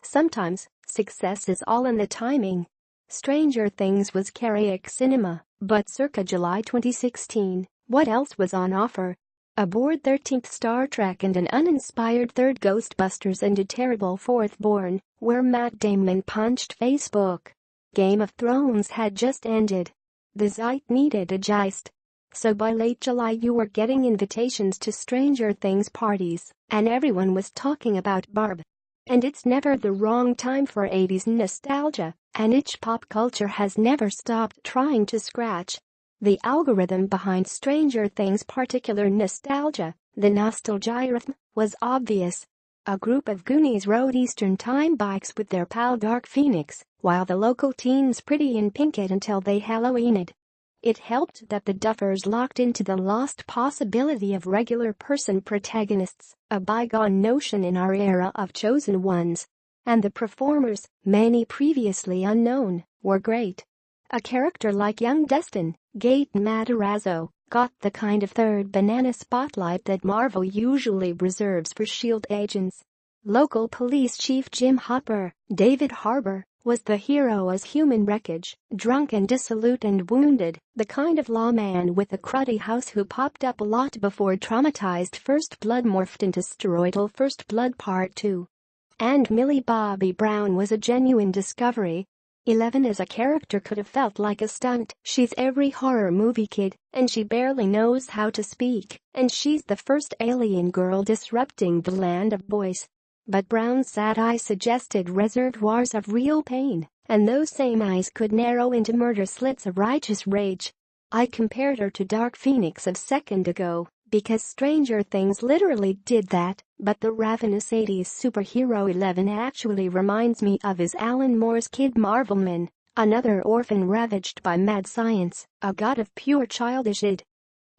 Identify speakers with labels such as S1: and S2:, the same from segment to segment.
S1: Sometimes, success is all in the timing. Stranger Things was carriac cinema, but circa July 2016, what else was on offer? Aboard 13th Star Trek and an uninspired third Ghostbusters and a terrible fourth Born, where Matt Damon punched Facebook. Game of Thrones had just ended. The site needed a gist. So by late July you were getting invitations to Stranger Things parties, and everyone was talking about Barb. And it's never the wrong time for 80s nostalgia, and itch pop culture has never stopped trying to scratch the algorithm behind Stranger Things' particular nostalgia. The nostalgiorithm was obvious. A group of Goonies rode Eastern Time bikes with their pal Dark Phoenix, while the local teens pretty in pink it until they Halloweened. It helped that the Duffers locked into the lost possibility of regular person protagonists, a bygone notion in our era of chosen ones. And the performers, many previously unknown, were great. A character like young Dustin, Gaten Matarazzo, got the kind of third banana spotlight that Marvel usually reserves for S.H.I.E.L.D. agents. Local police chief Jim Hopper, David Harbour, was the hero as human wreckage, drunk and dissolute and wounded, the kind of lawman-with-a-cruddy-house who popped up a lot before traumatized First Blood morphed into steroidal First Blood Part 2. And Millie Bobby Brown was a genuine discovery. 11 as a character could have felt like a stunt. She's every horror movie kid, and she barely knows how to speak, and she's the first alien girl disrupting the land of boys. But Brown's sad eyes suggested reservoirs of real pain, and those same eyes could narrow into murder slits of righteous rage. I compared her to Dark Phoenix a second ago, because Stranger Things literally did that, but the ravenous 80s superhero 11 actually reminds me of his Alan Moore's Kid Marvelman, another orphan ravaged by mad science, a god of pure childish id.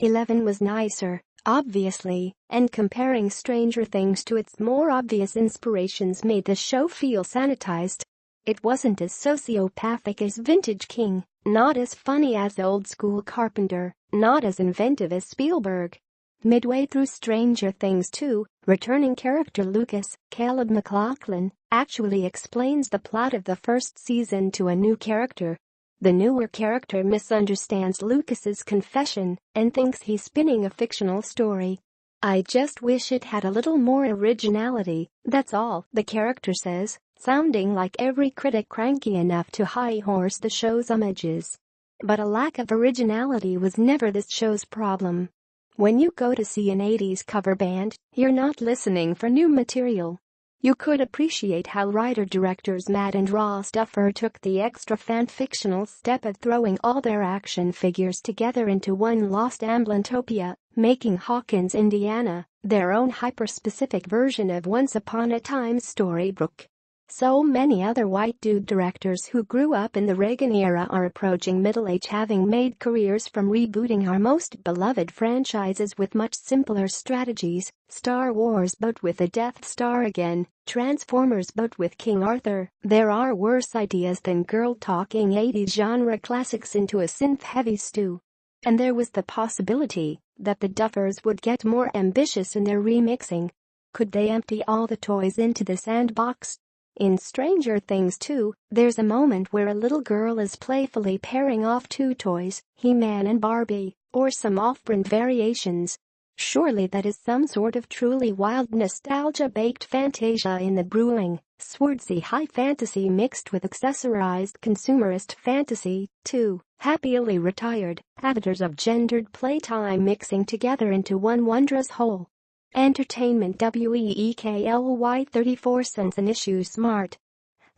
S1: 11 was nicer, obviously, and comparing Stranger Things to its more obvious inspirations made the show feel sanitized. It wasn't as sociopathic as Vintage King, not as funny as old-school Carpenter, not as inventive as Spielberg. Midway through Stranger Things 2, returning character Lucas, Caleb McLaughlin, actually explains the plot of the first season to a new character. The newer character misunderstands Lucas's confession and thinks he's spinning a fictional story. "I just wish it had a little more originality, that's all," the character says, sounding like every critic cranky enough to high-horse the show's images. But a lack of originality was never this show's problem. When you go to see an 80s cover band, you're not listening for new material. You could appreciate how writer-directors Matt and Ross Duffer took the extra fan-fictional step of throwing all their action figures together into one lost Amblantopia, making Hawkins, Indiana, their own hyper-specific version of Once Upon a Time's Storybrooke. So many other white dude directors who grew up in the Reagan era are approaching middle age, having made careers from rebooting our most beloved franchises with much simpler strategies. Star Wars but with a Death Star again, Transformers but with King Arthur. There are worse ideas than girl-talking 80s genre classics into a synth-heavy stew. And there was the possibility that the Duffers would get more ambitious in their remixing. Could they empty all the toys into the sandbox? In Stranger Things 2, there's a moment where a little girl is playfully pairing off two toys, He-Man and Barbie, or some off-brand variations. Surely that is some sort of truly wild nostalgia-baked fantasia in the brewing, swordsy high fantasy mixed with accessorized consumerist fantasy, too. Happily retired, avatars of gendered playtime mixing together into one wondrous whole. Entertainment WEEKLY 34 cents an issue. Smart.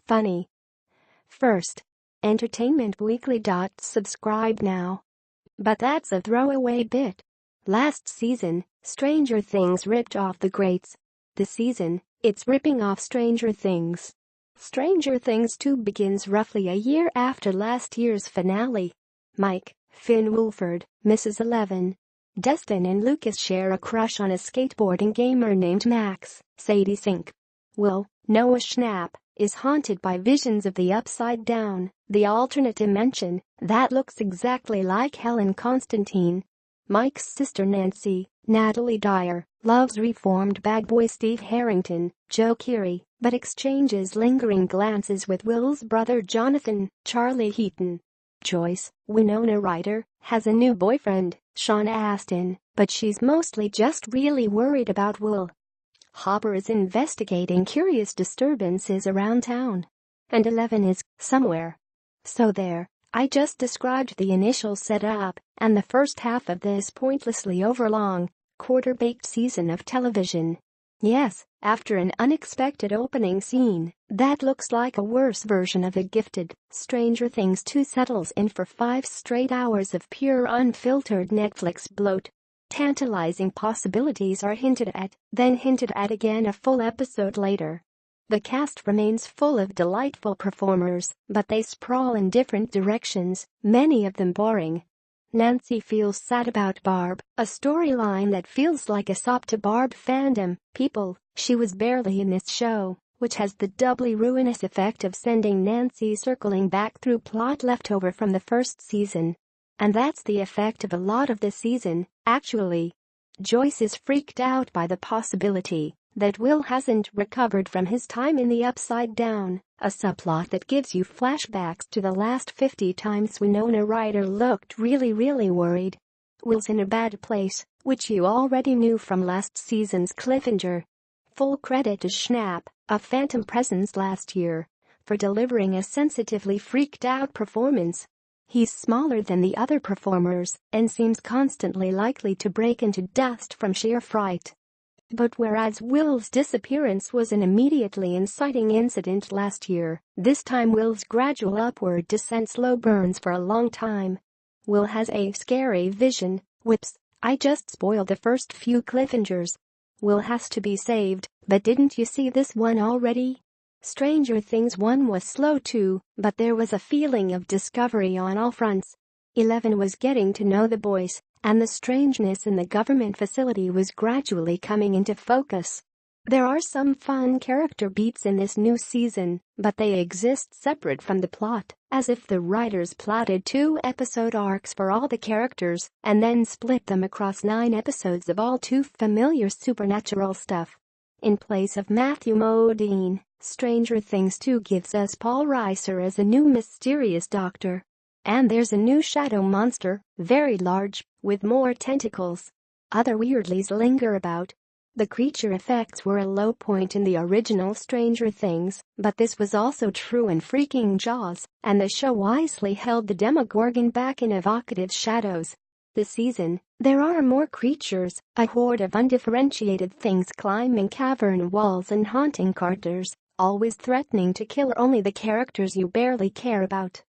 S1: Funny. First. Entertainment Weekly. Subscribe now. But that's a throwaway bit. Last season, Stranger Things ripped off the greats. This season, it's ripping off Stranger Things. Stranger Things 2 begins roughly a year after last year's finale. Mike, Finn Wolford, Mrs. 11. Dustin and Lucas share a crush on a skateboarding gamer named Max. Sadie Sink. Will, Noah Schnapp, is haunted by visions of the Upside Down, the alternate dimension that looks exactly like Helen Constantine. Mike's sister Nancy, Natalie Dyer loves reformed bad boy Steve Harrington, Joe Keery, but exchanges lingering glances with Will's brother Jonathan, Charlie Heaton. Joyce, Winona Ryder, has a new boyfriend, Sean Astin, but she's mostly just really worried about Will. Harbour is investigating curious disturbances around town. And 11 is somewhere. So there, I just described the initial setup and the first half of this pointlessly overlong, quarter-baked season of television. Yes, after an unexpected opening scene that looks like a worse version of a Gifted, Stranger Things 2 settles in for 5 straight hours of pure unfiltered Netflix bloat. Tantalizing possibilities are hinted at, then hinted at again a full episode later. The cast remains full of delightful performers, but they sprawl in different directions, many of them boring. Nancy feels sad about Barb, a storyline that feels like a sop to Barb fandom people. She was barely in this show, which has the doubly ruinous effect of sending Nancy circling back through plot left over from the first season. And that's the effect of a lot of the season, actually. Joyce is freaked out by the possibility that Will hasn't recovered from his time in the Upside Down, a subplot that gives you flashbacks to the last 50 times Winona Ryder looked really worried. Will's in a bad place, which you already knew from last season's cliffhanger. Full credit to Schnapp, a phantom presence last year, for delivering a sensitively freaked out performance. He's smaller than the other performers and seems constantly likely to break into dust from sheer fright. But whereas Will's disappearance was an immediately inciting incident last year, this time Will's gradual upward descent slow burns for a long time. Will has a scary vision. Whoops, I just spoiled the first few cliffhangers. Will has to be saved, but didn't you see this one already? Stranger Things 1 was slow too, but there was a feeling of discovery on all fronts. 11 was getting to know the boys, and the strangeness in the government facility was gradually coming into focus. There are some fun character beats in this new season, but they exist separate from the plot, as if the writers plotted 2-episode arcs for all the characters and then split them across 9 episodes of all too familiar supernatural stuff. In place of Matthew Modine, Stranger Things 2 gives us Paul Reiser as a new mysterious doctor. And there's a new shadow monster, very large, with more tentacles. Other weirdlies linger about. The creature effects were a low point in the original Stranger Things, but this was also true in freaking Jaws, and the show wisely held the Demogorgon back in evocative shadows. This season, there are more creatures, a horde of undifferentiated things climbing cavern walls and haunting Carters, always threatening to kill only the characters you barely care about.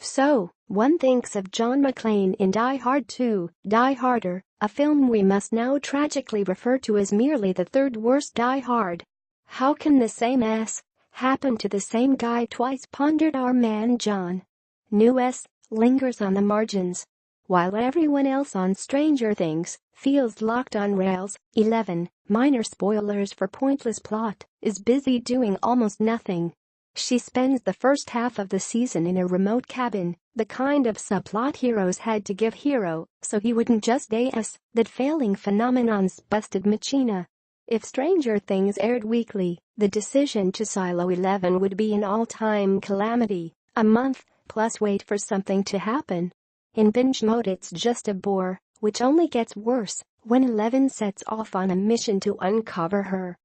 S1: So, one thinks of John McClane in Die Hard 2, Die Harder, a film we must now tragically refer to as merely the third worst Die Hard. How can the same S happen to the same guy twice, pondered our man John. New S lingers on the margins. While everyone else on Stranger Things feels locked on rails, 11, minor spoilers for pointless plot, is busy doing almost nothing. She spends the first half of the season in a remote cabin, the kind of subplot heroes had to give Hero, so he wouldn't just date us. That failing phenomenon's busted machina. If Stranger Things aired weekly, the decision to silo 11 would be an all-time calamity. A month, plus wait for something to happen. In binge mode it's just a bore, which only gets worse when 11 sets off on a mission to uncover her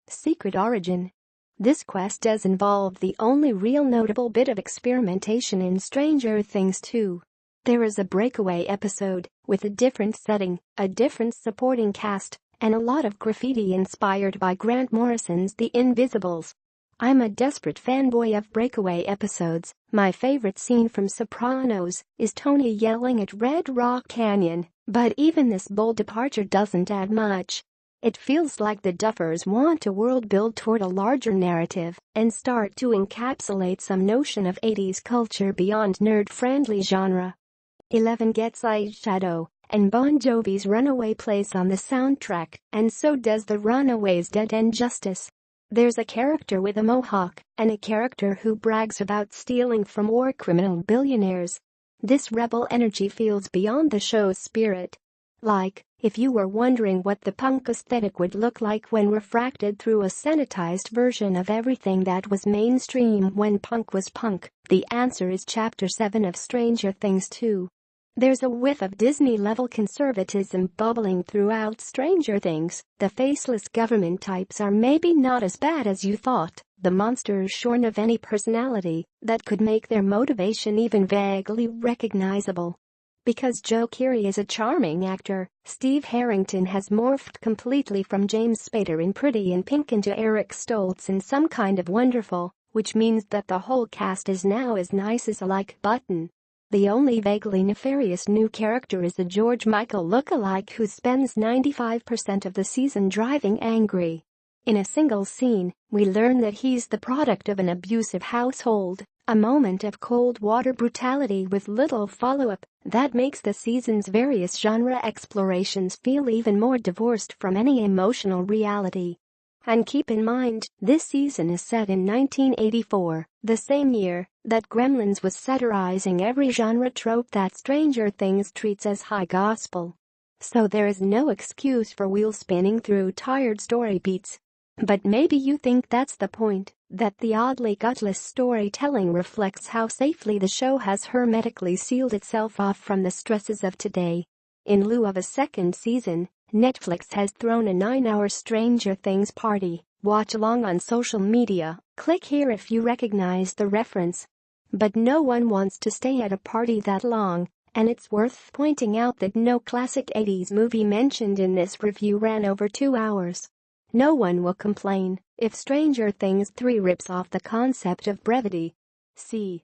S1: secret origin. This quest does involve the only real notable bit of experimentation in Stranger Things 2. There is a breakaway episode, with a different setting, a different supporting cast, and a lot of graffiti inspired by Grant Morrison's The Invisibles. I'm a desperate fanboy of breakaway episodes. My favorite scene from Sopranos is Tony yelling at Red Rock Canyon, but even this bold departure doesn't add much. It feels like the Duffers want to world build toward a larger narrative and start to encapsulate some notion of 80s culture beyond nerd-friendly genre. 11 gets Eyeshadow, and Bon Jovi's Runaway plays on the soundtrack, and so does the Runaways' Dead End Justice. There's a character with a mohawk, and a character who brags about stealing from war criminal billionaires. This rebel energy feels beyond the show's spirit. Like, if you were wondering what the punk aesthetic would look like when refracted through a sanitized version of everything that was mainstream when punk was punk, the answer is Chapter 7 of Stranger Things 2. There's a whiff of Disney-level conservatism bubbling throughout Stranger Things. The faceless government types are maybe not as bad as you thought, the monsters shorn of any personality that could make their motivation even vaguely recognizable. Because Joe Keery is a charming actor, Steve Harrington has morphed completely from James Spader in Pretty in Pink into Eric Stoltz in Some Kind of Wonderful, which means that the whole cast is now as nice as a like button. The only vaguely nefarious new character is a George Michael lookalike who spends 95% of the season driving angry. In a single scene, we learn that he's the product of an abusive household, a moment of cold water brutality with little follow-up that makes the season's various genre explorations feel even more divorced from any emotional reality. And keep in mind, this season is set in 1984, the same year that Gremlins was satirizing every genre trope that Stranger Things treats as high gospel. So there is no excuse for wheel spinning through tired story beats. But maybe you think that's the point, that the oddly gutless storytelling reflects how safely the show has hermetically sealed itself off from the stresses of today. In lieu of a second season, Netflix has thrown a 9-hour Stranger Things party. Watch along on social media, click here if you recognize the reference. But no one wants to stay at a party that long, and it's worth pointing out that no classic 80s movie mentioned in this review ran over 2 hours. No one will complain if Stranger Things 3 rips off the concept of brevity. See